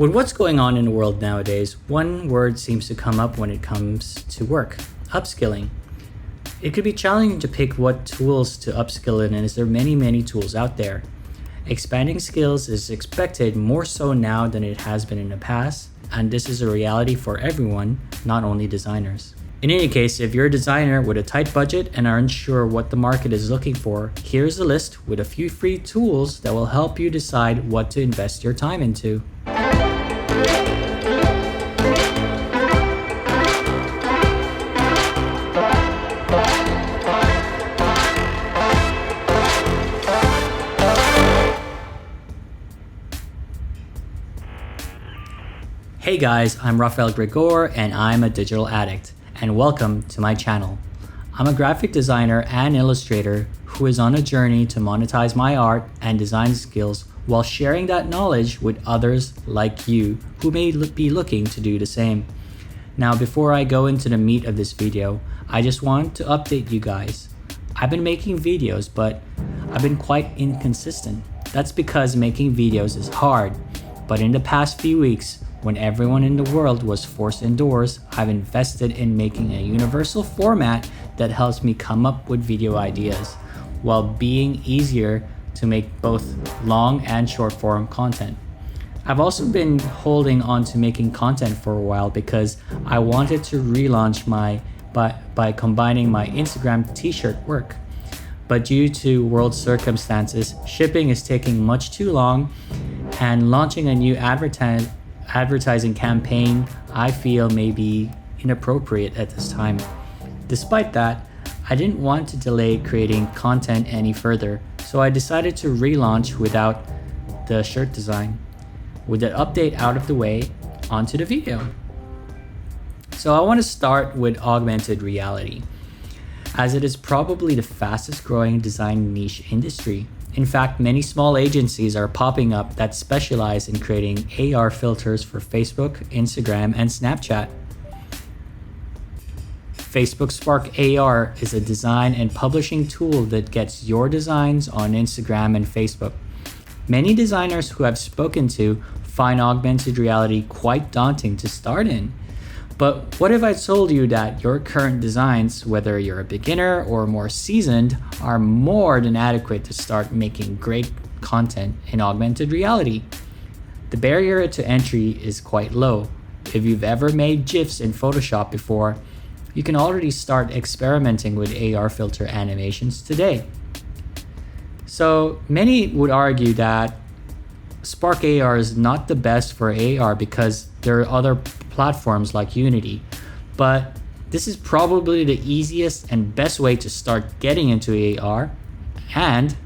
With what's going on in the world nowadays, one word seems to come up when it comes to work: upskilling. It could be challenging to pick what tools to upskill in, as there are many tools out there. Expanding skills is expected more so now than it has been in the past, and this is a reality for everyone, not only designers. In any case, if you're a designer with a tight budget and are unsure what the market is looking for, here's a list with a few free tools that will help you decide what to invest your time into. Hey guys, I'm Rafael Gregor and I'm a digital addict, and welcome to my channel. I'm a graphic designer and illustrator who is on a journey to monetize my art and design skills while sharing that knowledge with others like you who may be looking to do the same. Now, before I go into the meat of this video, I just want to update you guys. I've been making videos, but I've been quite inconsistent. That's because making videos is hard, but in the past few weeks, when everyone in the world was forced indoors, I've invested in making a universal format that helps me come up with video ideas, while being easier to make both long and short form content. I've also been holding on to making content for a while because I wanted to relaunch by combining my Instagram t-shirt work. But due to world circumstances, shipping is taking much too long, and launching a new advertising campaign I feel may be inappropriate at this time. Despite that, I didn't want to delay creating content any further, so I decided to relaunch without the shirt design. With that update out of the way, onto the video. So I want to start with augmented reality, as it is probably the fastest growing design niche industry. In fact, many small agencies are popping up that specialize in creating AR filters for Facebook, Instagram, and Snapchat. Facebook Spark AR is a design and publishing tool that gets your designs on Instagram and Facebook. Many designers who I've spoken to find augmented reality quite daunting to start in. But what if I told you that your current designs, whether you're a beginner or more seasoned, are more than adequate to start making great content in augmented reality? The barrier to entry is quite low. If you've ever made GIFs in Photoshop before, you can already start experimenting with AR filter animations today. So many would argue that Spark AR is not the best for AR because there are other platforms like Unity, but this is probably the easiest and best way to start getting into AR, and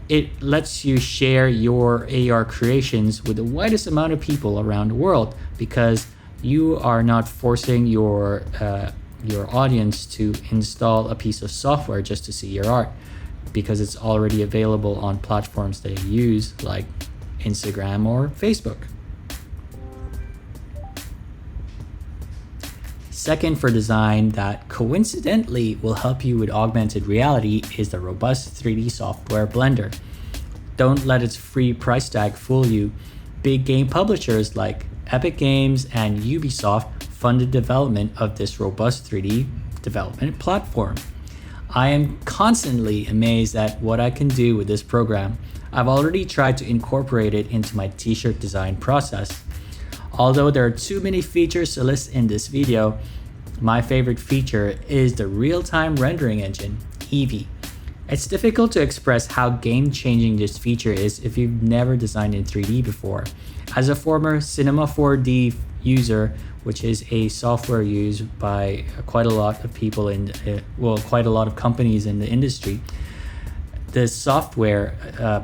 it lets you share your AR creations with the widest amount of people around the world, because you are not forcing your audience to install a piece of software just to see your art, because it's already available on platforms they use like Instagram or Facebook. Second for design that coincidentally will help you with augmented reality is the robust 3D software Blender. Don't let its free price tag fool you. Big game publishers like Epic Games and Ubisoft fund the development of this robust 3D development platform. I am constantly amazed at what I can do with this program. I've already tried to incorporate it into my t-shirt design process. Although there are too many features to list in this video, my favorite feature is the real-time rendering engine, Eevee. It's difficult to express how game-changing this feature is if you've never designed in 3D before. As a former Cinema 4D user, which is a software used by quite a lot of people quite a lot of companies in the industry, the software,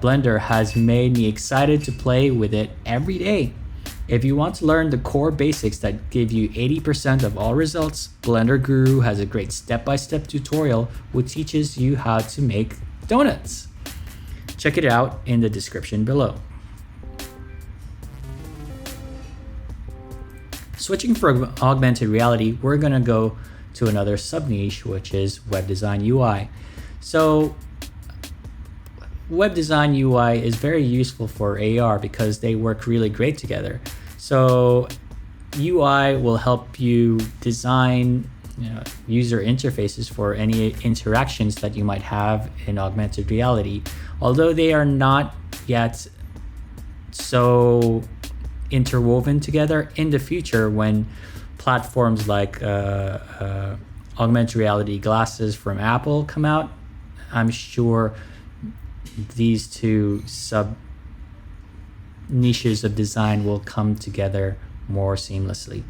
Blender, has made me excited to play with it every day. If you want to learn the core basics that give you 80% of all results, Blender Guru has a great step-by-step tutorial which teaches you how to make donuts. Check it out in the description below. Switching from augmented reality, we're gonna go to another sub-niche, which is web design UI. So web design UI is very useful for AR because they work really great together. So UI will help you design user interfaces for any interactions that you might have in augmented reality. Although they are not yet so interwoven together, in the future when platforms like augmented reality glasses from Apple come out, I'm sure these two sub niches of design will come together more seamlessly.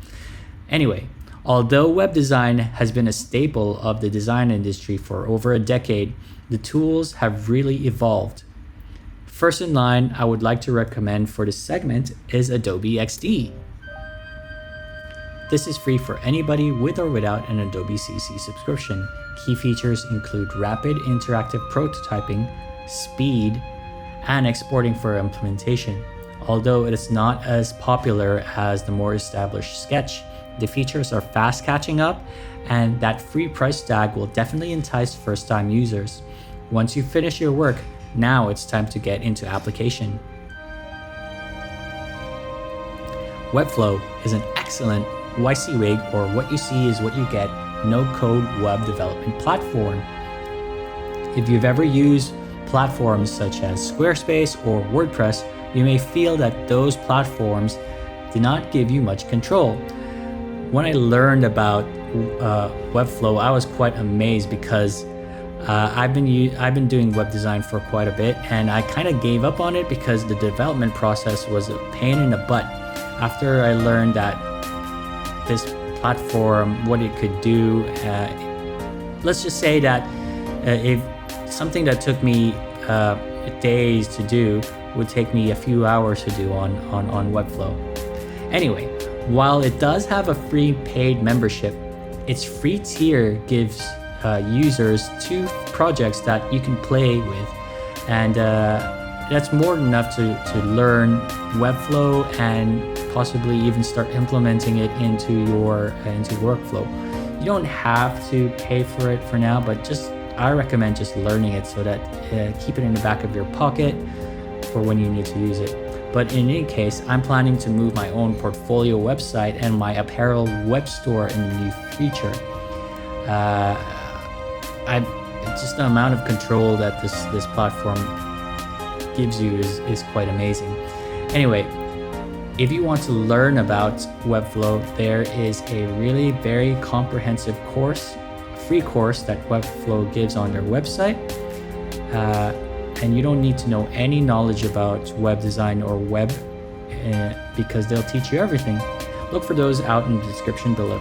Anyway, although web design has been a staple of the design industry for over a decade, the tools have really evolved. First in line, I would like to recommend for this segment is Adobe XD. This is free for anybody with or without an Adobe CC subscription. Key features include rapid interactive prototyping, speed, and exporting for implementation. Although it is not as popular as the more established Sketch, the features are fast catching up, and that free price tag will definitely entice first-time users. Once you finish your work, now it's time to get into application. Webflow is an excellent WYSIWYG, or what you see is what you get, no-code web development platform. If you've ever used platforms such as Squarespace or WordPress, you may feel that those platforms do not give you much control. When I learned about Webflow, I was quite amazed because I've been doing web design for quite a bit, and I kind of gave up on it because the development process was a pain in the butt. After I learned that this platform, what it could do, let's just say that if something that took me days to do would take me a few hours to do on Webflow. Anyway, while it does have a free paid membership, its free tier gives users 2 projects that you can play with, and that's more than enough to learn Webflow and possibly even start implementing it into your workflow. You don't have to pay for it for now, but I recommend just learning it so that keep it in the back of your pocket for when you need to use it. But in any case, I'm planning to move my own portfolio website and my apparel web store in the near future. Just the amount of control that this platform gives you is quite amazing. Anyway, if you want to learn about Webflow, there is a really very comprehensive free course that Webflow gives on their website. And you don't need to know any knowledge about web design or web because they'll teach you everything. Look for those out in the description below.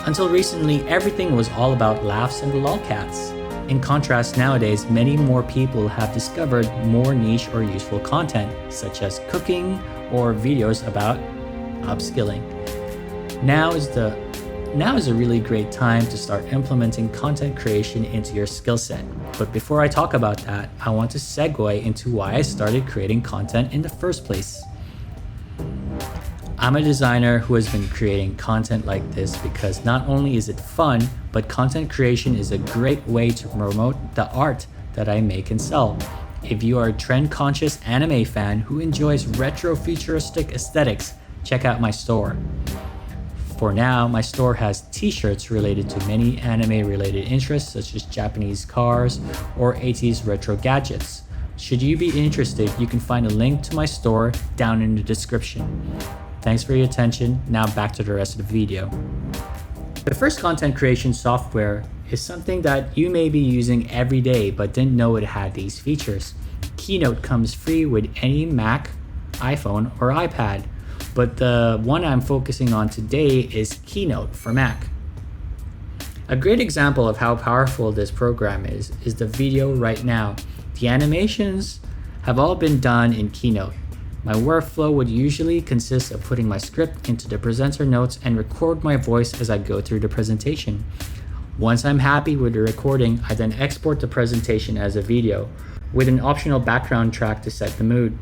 Until recently, everything was all about laughs and lolcats. In contrast, nowadays, many more people have discovered more niche or useful content, such as cooking or videos about upskilling. Now is a really great time to start implementing content creation into your skill set. But before I talk about that, I want to segue into why I started creating content in the first place. I'm a designer who has been creating content like this because not only is it fun, but content creation is a great way to promote the art that I make and sell. If you are a trend-conscious anime fan who enjoys retro futuristic aesthetics, check out my store. For now, my store has t-shirts related to many anime-related interests such as Japanese cars or 80s retro gadgets. Should you be interested, you can find a link to my store down in the description. Thanks for your attention. Now back to the rest of the video. The first content creation software is something that you may be using every day but didn't know it had these features. Keynote comes free with any Mac, iPhone, or iPad, but the one I'm focusing on today is Keynote for Mac. A great example of how powerful this program is the video right now. The animations have all been done in Keynote. My workflow would usually consist of putting my script into the presenter notes and record my voice as I go through the presentation. Once I'm happy with the recording, I then export the presentation as a video with an optional background track to set the mood.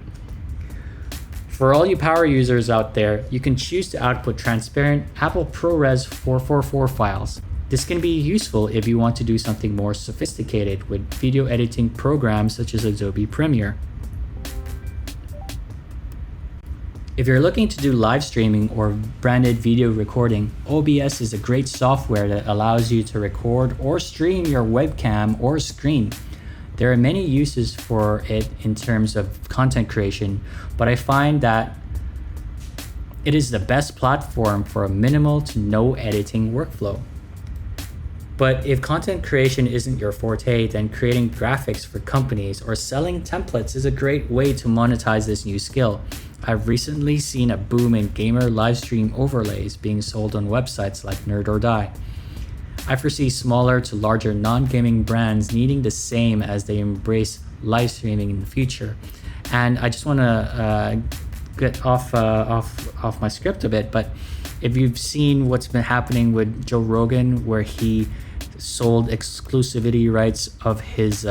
For all you power users out there, you can choose to output transparent Apple ProRes 444 files. This can be useful if you want to do something more sophisticated with video editing programs such as Adobe Premiere. If you're looking to do live streaming or branded video recording, OBS is a great software that allows you to record or stream your webcam or screen. There are many uses for it in terms of content creation, but I find that it is the best platform for a minimal to no editing workflow. But if content creation isn't your forte, then creating graphics for companies or selling templates is a great way to monetize this new skill. I've recently seen a boom in gamer live stream overlays being sold on websites like Nerd or Die. I foresee smaller to larger non-gaming brands needing the same as they embrace live streaming in the future. And I just want to get off my script a bit, but if you've seen what's been happening with Joe Rogan, where he sold exclusivity rights of his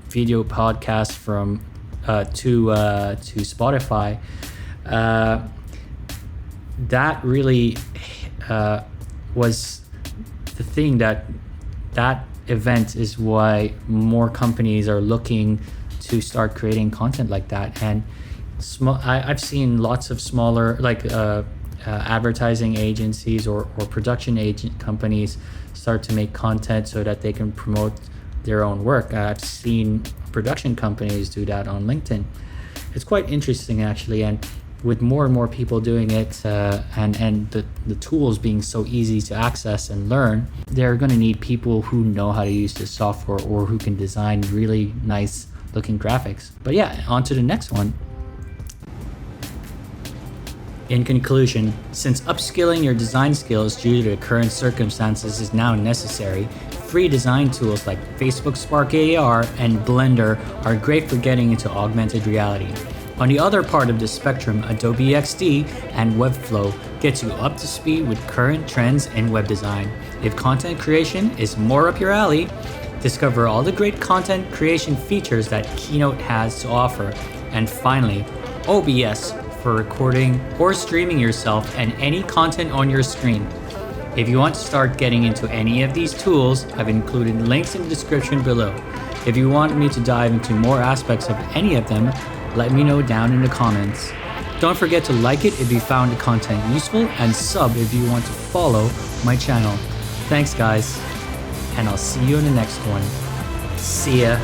video podcast from to Spotify, that really was the thing. That event is why more companies are looking to start creating content like that. And I've seen lots of smaller advertising agencies or production agent companies start to make content so that they can promote their own work. I've seen production companies do that on LinkedIn. It's quite interesting, actually, and with more and more people doing it and the tools being so easy to access and learn, they're going to need people who know how to use this software or who can design really nice looking graphics. But yeah, on to the next one. In conclusion, since upskilling your design skills due to the current circumstances is now necessary, free design tools like Facebook Spark AR and Blender are great for getting into augmented reality. On the other part of the spectrum, Adobe XD and Webflow gets you up to speed with current trends in web design. If content creation is more up your alley, discover all the great content creation features that Keynote has to offer. And finally, OBS for recording or streaming yourself and any content on your screen. If you want to start getting into any of these tools, I've included links in the description below. If you want me to dive into more aspects of any of them, let me know down in the comments. Don't forget to like it if you found the content useful, and sub if you want to follow my channel. Thanks guys, and I'll see you in the next one. See ya.